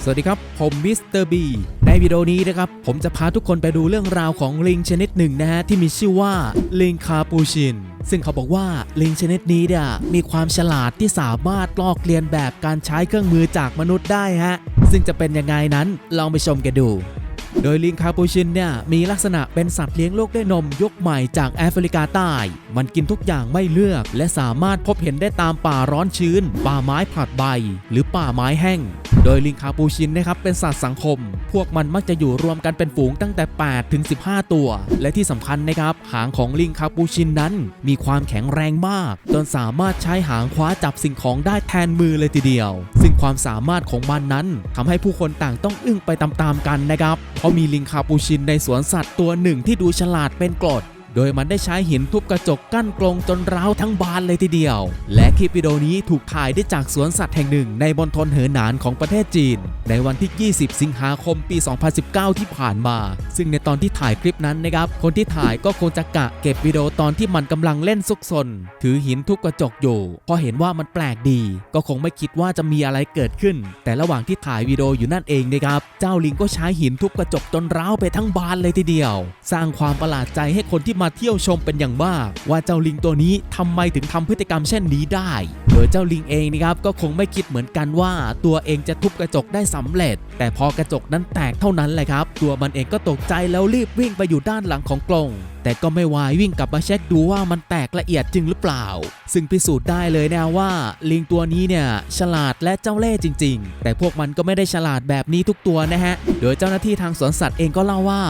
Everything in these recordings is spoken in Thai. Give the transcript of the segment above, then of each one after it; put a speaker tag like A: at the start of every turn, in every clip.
A: สวัสดีครับผมมิสเตอร์บีในวิดีโอนี้นะครับผมจะพาทุกคนไปดูเรื่องราวของลิงชนิดหนึ่งนะฮะที่มีชื่อว่าลิงคาปูชินซึ่งเขาบอกว่าลิงชนิดนี้เนี่ยมีความฉลาดที่สามารถลอกเลียนแบบการใช้เครื่องมือจากมนุษย์ได้ฮะซึ่งจะเป็นยังไงนั้นลองไปชมกันดูโดยลิงคาปูชินเนี่ยมีลักษณะเป็นสัตว์เลี้ยงลูกด้วยนมยุคใหม่จากแอฟริกาใต้มันกินทุกอย่างไม่เลือกและสามารถพบเห็นได้ตามป่าร้อนชื้นป่าไม้ผลัดใบหรือป่าไม้แห้งโดยลิงคาปูชินนะครับเป็นสัตว์สังคมพวกมันมักจะอยู่รวมกันเป็นฝูงตั้งแต่8 ถึง 15 ตัวและที่สำคัญนะครับหางของลิงคาปูชินนั้นมีความแข็งแรงมากจนสามารถใช้หางคว้าจับสิ่งของได้แทนมือเลยทีเดียวซึ่งความสามารถของมันนั้นทำให้ผู้คนต่างต้องอึ้งไปตามๆกันนะครับเพราะมีลิงคาปูชินในสวนสัตว์ตัวหนึ่งที่ดูฉลาดเป็นกรดโดยมันได้ใช้หินทุบกระจกกั้นกรงจนร้าวทั้งบานเลยทีเดียวและคลิปวิดีโอนี้ถูกถ่ายได้จากสวนสัตว์แห่งหนึ่งในมณฑลเหอหนานของประเทศจีนในวันที่ 20 สิงหาคม ปี 2019 ที่ผ่านมาซึ่งในตอนที่ถ่ายคลิปนั้นนะครับคนที่ถ่ายก็คงจะกะเก็บวิดีโอตอนที่มันกำลังเล่นซุกซนถือหินทุบกระจกอยู่พอเห็นว่ามันแปลกดีก็คงไม่คิดว่าจะมีอะไรเกิดขึ้นแต่ระหว่างที่ถ่ายวิดีโออยู่นั่นเองนะครับเจ้าลิงก็ใช้หินทุบกระจกจนร้าวไปทั้งบานเลยทีเดียวสร้างความประหลาดใจให้คนที่มาเที่ยวชมเป็นอย่างมากว่าเจ้าลิงตัวนี้ทำไมถึงทำพฤติกรรมเช่นนี้ได้โดยเจ้าลิงเองนะครับก็คงไม่คิดเหมือนกันว่าตัวเองจะทุบกระจกได้สำเร็จแต่พอกระจกนั้นแตกเท่านั้นแหละครับตัวมันเองก็ตกใจแล้วรีบวิ่งไปอยู่ด้านหลังของกรงแต่ก็ไม่วายวิ่งกลับมาเช็คดูว่ามันแตกละเอียดจริงหรือเปล่าซึ่งพิสูจน์ได้เลยนะว่าลิงตัวนี้เนี่ยฉลาดและเจ้าเล่ห์จริงๆแต่พวกมันก็ไม่ได้ฉลาดแบบนี้ทุกตัวนะฮะโดยเจ้าหน้าที่ทางสวนสัตว์เองก็เล่าว่า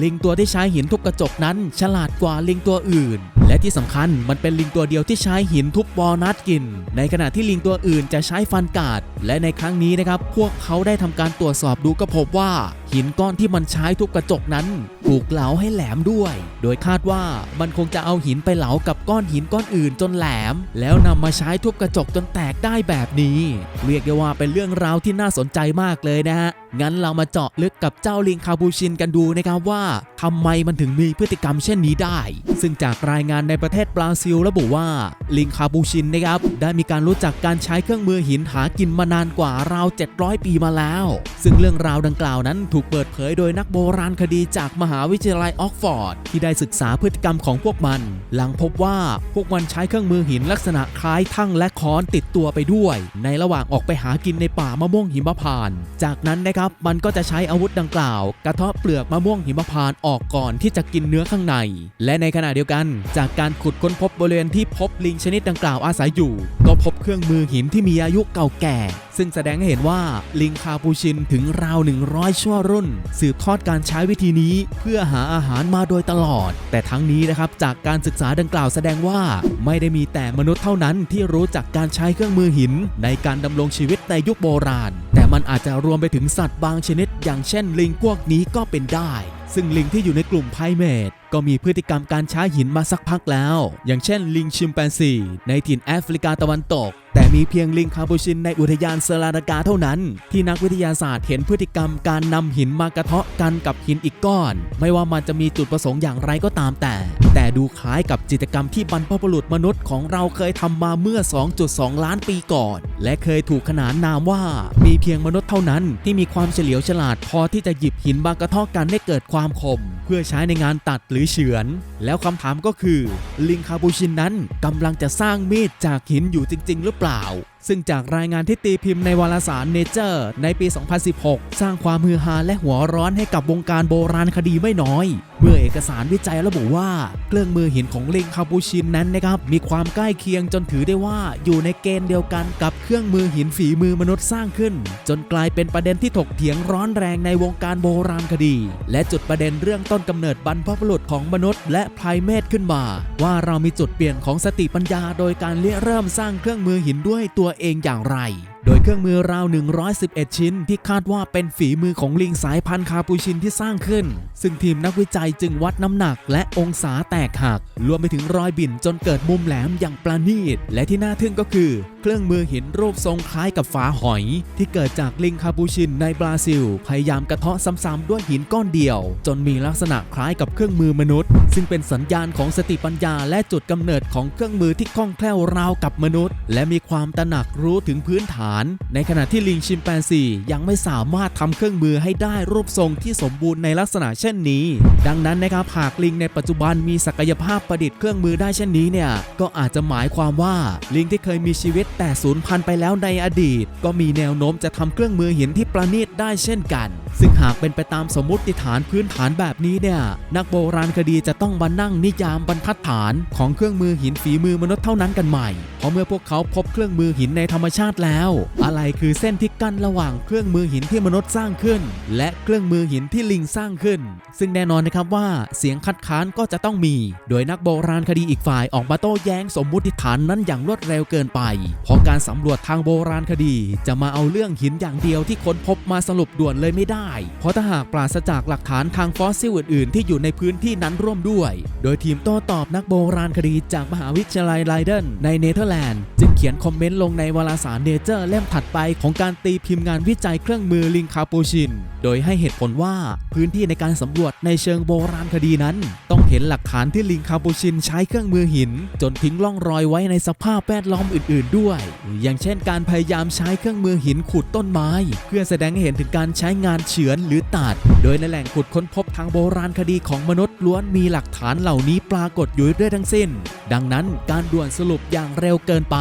A: ลิงตัวที่ใช้หินทุบกระจกนั้นฉลาดกว่าลิงตัวอื่นและที่สำคัญมันเป็นลิงตัวเดียวที่ใช้หินทุบวอลนัทกินในขณะที่ลิงตัวอื่นจะใช้ฟันกาดและในครั้งนี้นะครับพวกเขาได้ทำการตรวจสอบดูก็พบว่าหินก้อนที่มันใช้ทุบกระจกนั้นถูกเหลาให้แหลมด้วยโดยคาดว่ามันคงจะเอาหินไปเหลากับก้อนหินก้อนอื่นจนแหลมแล้วนำมาใช้ทุบกระจกจนแตกได้แบบนี้เรียกได้ว่าเป็นเรื่องราวที่น่าสนใจมากเลยนะฮะงั้นเรามาเจาะลึกกับเจ้าลิงคาปูชินกันดูนะครับว่าทำไมมันถึงมีพฤติกรรมเช่นนี้ได้ซึ่งจากรายงานในประเทศบราซิลระบุว่าลิงคาปูชินนะครับได้มีการรู้จักการใช้เครื่องมือหินหากินมานานกว่าราว700 ปีมาแล้วซึ่งเรื่องราวดังกล่าวนั้นถูกเปิดเผยโดยนักโบราณคดีจากมหาวิทยาลัยออกฟอร์ดที่ได้ศึกษาพฤติกรรมของพวกมันหลังพบว่าพวกมันใช้เครื่องมือหินลักษณะคล้ายทั่งและค้อนติดตัวไปด้วยในระหว่างออกไปหากินในป่ามะม่วงหิมพานต์จากนั้นนะครับมันก็จะใช้อาวุธดังกล่าวกระเทาะเปลือกมะม่วงหิมพานต์ออกก่อนที่จะกินเนื้อข้างในและในขณะเดียวกันจากการขุดค้นพบบริเวณที่พบลิงชนิดดังกล่าวอาศัยอยู่ก็พบเครื่องมือหินที่มีอายุเก่าแก่ซึ่งแสดงให้เห็นว่าลิงคาปูชินถึงราว100 ชั่วรุ่นสืบทอดการใช้วิธีนี้เพื่อหาอาหารมาโดยตลอดแต่ทั้งนี้นะครับจากการศึกษาดังกล่าวแสดงว่าไม่ได้มีแต่มนุษย์เท่านั้นที่รู้จักการใช้เครื่องมือหินในการดำรงชีวิตในยุคโบราณแต่มันอาจจะรวมไปถึงสัตว์บางชนิดอย่างเช่นลิงพวกนี้ก็เป็นได้ซึ่งลิงที่อยู่ในกลุ่มไพรเมทก็มีพฤติกรรมการใช้หินมาสักพักแล้วอย่างเช่นลิงชิมแปนซีในถิ่นแอฟริกาตะวันตกแต่มีเพียงลิงคาปูชินในอุทยานเซราดากาเท่านั้นที่นักวิทยาศาสตร์เห็นพฤติกรรมการนำหินมากระเทาะกันกับหินอีกก้อนไม่ว่ามันจะมีจุดประสงค์อย่างไรก็ตามแต่ดูคล้ายกับจิตรกรรมที่บรรพบุรุษมนุษย์ของเราเคยทำมาเมื่อ 2.2 ล้านปีก่อนและเคยถูกขนานนามว่ามีเพียงมนุษย์เท่านั้นที่มีความเฉลียวฉลาดพอที่จะหยิบหินมากระเทาะกันให้เกิดความคมเพื่อใช้ในงานตัดหรือเฉือนแล้วคำถามก็คือลิงคาปูชินนั้นกำลังจะสร้างมีดจากหินอยู่จริงๆหรือเปล่าซึ่งจากรายงานที่ตีพิมพ์ในวารสาร Nature ในปี 2016 สร้างความฮือฮาและหัวร้อนให้กับวงการโบราณคดีไม่น้อยเมื่อเอกสารวิจัยระบุว่าเครื่องมือหินของลิงคาปูชินนั้นนะครับมีความใกล้เคียงจนถือได้ว่าอยู่ในเกณฑ์เดียวกันกับเครื่องมือหินฝีมือมนุษย์สร้างขึ้นจนกลายเป็นประเด็นที่ถกเถียงร้อนแรงในวงการโบราณคดีและจุดประเด็นเรื่องต้นกำเนิดบรรพบุรุษของมนุษย์และไพรเมทขึ้นมาว่าเรามีจุดเปลี่ยนของสติปัญญาโดยการเริ่มสร้างเครื่องมือหินด้วยตัวเองอย่างไรโดยเครื่องมือราว111 ชิ้นที่คาดว่าเป็นฝีมือของลิงสายพันธุ์คาปูชินที่สร้างขึ้นซึ่งทีมนักวิจัยจึงวัดน้ำหนักและองศาแตกหักรวมไปถึงรอยบิ่นจนเกิดมุมแหลมอย่างประณีตและที่น่าทึ่งก็คือเครื่องมือหินรูปทรงคล้ายกับฝาหอยที่เกิดจากลิงคาปูชินในบราซิลพยายามกระเทาะซ้ำๆด้วยหินก้อนเดียวจนมีลักษณะคล้ายกับเครื่องมือมนุษย์ซึ่งเป็นสัญญาณของสติปัญญาและจุดกำเนิดของเครื่องมือที่คล่องแคล่วราวกับมนุษย์และมีความตระหนักรู้ถึงพื้นฐาน านในขณะที่ลิงชิมแปนซียังไม่สามารถทำเครื่องมือให้ได้รูปทรงที่สมบูรณ์ในลักษณะเช่นนี้ดังนั้นนะครับหากลิงในปัจจุบันมีศักยภาพประดิษฐ์เครื่องมือได้เช่นนี้เนี่ยก็อาจจะหมายความว่าลิงที่เคยมีชีวิตแต่สูญพันธุ์ไปแล้วในอดีตก็มีแนวโน้มจะทำเครื่องมือหินที่ประณีตได้เช่นกันซึ่งหากเป็นไปตามสมมติฐานพื้นฐานแบบนี้เนี่ยนักโบราณคดีจะต้องมานั่งนิยามบรรทัดฐานของเครื่องมือหินฝีมือมนุษย์เท่านั้นกันใหม่เพราะเมื่อพวกเขาพบเครื่องมือหินในธรรมชาติแล้วอะไรคือเส้นที่กั้นระหว่างเครื่องมือหินที่มนุษย์สร้างขึ้นและเครื่องมือหินที่ลิงสร้างขึ้นซึ่งแน่นอนนะครับว่าเสียงคัดค้านก็จะต้องมีโดยนักโบราณคดีอีกฝ่ายออกมาโต้แย้งสมมติฐานนั้นอย่างรวดเร็วเกินไปเพราะการสำรวจทางโบราณคดีจะมาเอาเรื่องหินอย่างเดียวที่ค้นพบมาสรุปด่วนเลยไม่ได้เพราะถ้าหากปราศจากหลักฐานทางฟอสซิลอื่นๆที่อยู่ในพื้นที่นั้นร่วมด้วยโดยทีมโต้ตอบนักโบราณคดีจากมหาวิทยาลัยไลเดนในเนเธอร์แลนด์จึงเขียนคอมเมนต์ลงในวารสารเนเจอร์เล่มถัดไปของการตีพิมพ์งานวิจัยเครื่องมือลิงคาปูชินโดยให้เหตุผลว่าพื้นที่ในการสำรวจในเชิงโบราณคดีนั้นต้องเห็นหลักฐานที่ลิงคาปูชินใช้เครื่องมือหินจนทิ้งร่องรอยไว้ในสภาพแวดล้อมอื่นๆด้วยอย่างเช่นการพยายามใช้เครื่องมือหินขุดต้นไม้เพื่อแสดงให้เห็นถึงการใช้งานเฉือนหรือตัดโดยในแหล่งขุดค้นพบทางโบราณคดีของมนุษย์ล้วนมีหลักฐานเหล่านี้ปรากฏอยู่ด้วยทั้งสิ้นดังนั้นการด่วนสรุปอย่างเร็วเกินไป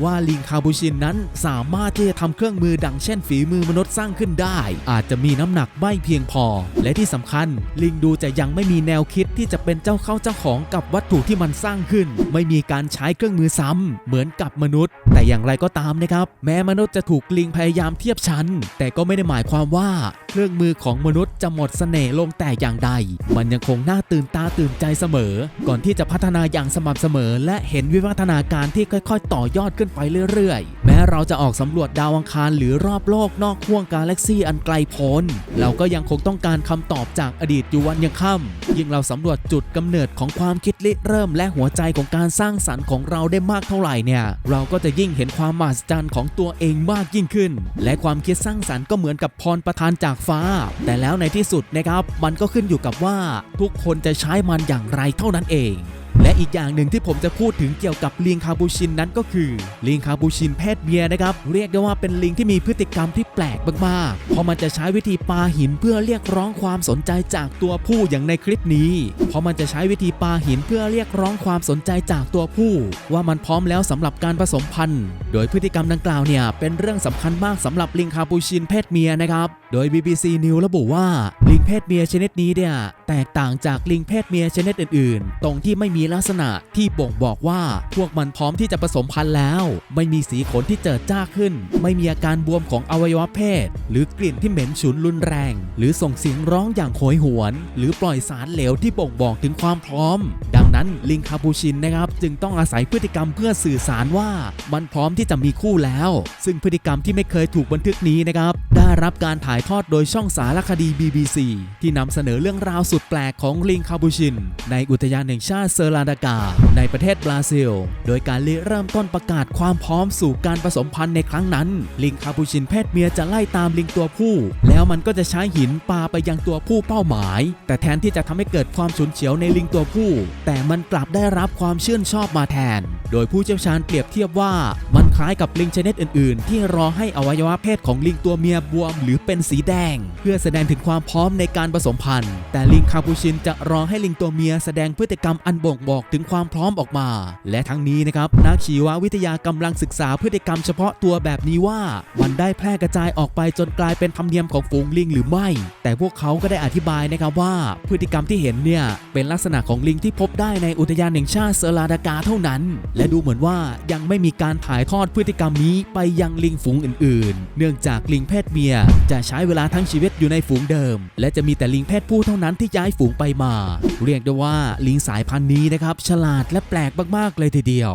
A: ว่าลิงคาปูชินนั้นสามารถที่จะทำเครื่องมือดังเช่นฝีมือมนุษย์สร้างขึ้นได้อาจจะมีน้ำหนักไม่เพียงพอและที่สำคัญลิงดูจะยังไม่มีแนวคิดที่จะเป็นเจ้าของกับวัตถุที่มันสร้างขึ้นไม่มีการใช้เครื่องมือซ้ำเหมือนกับมนุษย์แต่อย่างไรก็ตามนะครับแม้มนุษย์จะถูกลิงพยายามเทียบชั้นแต่ก็ไม่ได้หมายความว่าเครื่องมือของมนุษย์จะหมดเสน่ห์ลงแต่อย่างใดมันยังคงน่าตื่นตาตื่นใจเสมอก่อนที่จะพัฒนาอย่างสม่ำเสมอและเห็นวิวัฒนาการที่ค่อยๆต่อยอดขึ้นไปเรื่อยๆแม้เราจะออกสำรวจดาวอังคารหรือรอบโลกนอกห้วงกาแล็กซี่อันไกลโพ้นเราก็ยังคงต้องการคำตอบจากอดีตอยู่วันยังค่ำยิ่งเราสำรวจจุดกำเนิดของความคิดริเริ่มและหัวใจของการสร้างสรรค์ของเราได้มากเท่าไหร่เนี่ยเราก็จะยิ่งเห็นความมหัศจรรย์ของตัวเองมากยิ่งขึ้นและความคิดสร้างสรรค์ก็เหมือนกับพรประทานจากฟ้าแต่แล้วในที่สุดนะครับมันก็ขึ้นอยู่กับว่าทุกคนจะใช้มันอย่างไรเท่านั้นเองและอีกอย่างหนึ่งที่ผมจะพูดถึงเกี่ยวกับลิงคาปูชินนั้นก็คือลิงคาปูชินเพศเมียนะครับเรียกได้ว่าเป็นลิงที่มีพฤติกรรมที่แปลกมากๆเพราะมันจะใช้วิธีปาหินเพื่อเรียกร้องความสนใจจากตัวผู้อย่างในคลิปนี้เพราะมันจะใช้วิธีปาหินเพื่อเรียกร้องความสนใจจากตัวผู้ว่ามันพร้อมแล้วสำหรับการผสมพันธุ์โดยพฤติกรรมดังกล่าวเนี่ยเป็นเรื่องสำคัญมากสำหรับลิงคาปูชินเพศเมียนะครับโดย BBC News ระบุว่าลิงเพศเมียชนิดนี้เนี่ยแตกต่างจากลิงเพศเมียชนิดอื่นๆตรงที่ไม่มีลักษณะที่บ่งบอกว่าพวกมันพร้อมที่จะผสมพันธุ์แล้วไม่มีสีขนที่เจิดจ้าขึ้นไม่มีอาการบวมของอวัยวะเพศหรือกลิ่นที่เหม็นฉุนรุนแรงหรือส่งเสียงร้องอย่างโหยหวนหรือปล่อยสารเหลวที่บ่งบอกถึงความพร้อมดังนั้นลิงคาปูชินนะครับจึงต้องอาศัยพฤติกรรมเพื่อสื่อสารว่ามันพร้อมที่จะมีคู่แล้วซึ่งพฤติกรรมที่ไม่เคยถูกบันทึกนี้นะครับได้รับการถ่ายทอดโดยช่องสารคดี BBC ที่นำเสนอเรื่องราวสุดแปลกของลิงคาปูชินในอุทยานแห่งชาติเซอร์ลาดากาในประเทศบราซิลโดยการเริ่มต้นประกาศความพร้อมสู่การผสมพันธุ์ในครั้งนั้นลิงคาปูชินเพศเมียจะไล่ตามลิงตัวผู้แล้วมันก็จะใช้หินปาไปยังตัวผู้เป้าหมายแต่แทนที่จะทำให้เกิดความฉุนเฉียวในลิงตัวผู้แต่มันกลับได้รับความชื่นชอบมาแทนโดยผู้เชี่ยวชาญเปรียบเทียบว่ามันคล้ายกับลิงชนิดอื่นๆที่รอให้อวัยวะเพศของลิงตัวเมียบวมหรือเป็นสีแดงเพื่อแสดงถึงความพร้อมในการผสมพันธุ์แต่ลิงคาปูชินจะรอให้ลิงตัวเมียแสดงพฤติกรรมอันบ่งบอกถึงความพร้อมออกมาและทั้งนี้นะครับนักชีววิทยากำลังศึกษาพฤติกรรมเฉพาะตัวแบบนี้ว่ามันได้แพร่กระจายออกไปจนกลายเป็นธรรมเนียมของฝูงลิงหรือไม่แต่พวกเขาก็ได้อธิบายนะครับว่าพฤติกรรมที่เห็นเนี่ยเป็นลักษณะของลิงที่พบได้ในอุทยานแห่งชาติเซอร์ลาดากาเท่านั้นและดูเหมือนว่ายังไม่มีการถ่ายทอดพฤติกรรมนี้ไปยังลิงฝูงอื่นๆเนื่องจากลิงเพศเมียจะใช้เวลาทั้งชีวิตอยู่ในฝูงเดิมและจะมีแต่ลิงเพศผู้เท่านั้นที่ย้ายฝูงไปมาเรียกได้ว่าลิงสายพันธุ์นี้นะครับฉลาดและแปลกมากๆเลยทีเดียว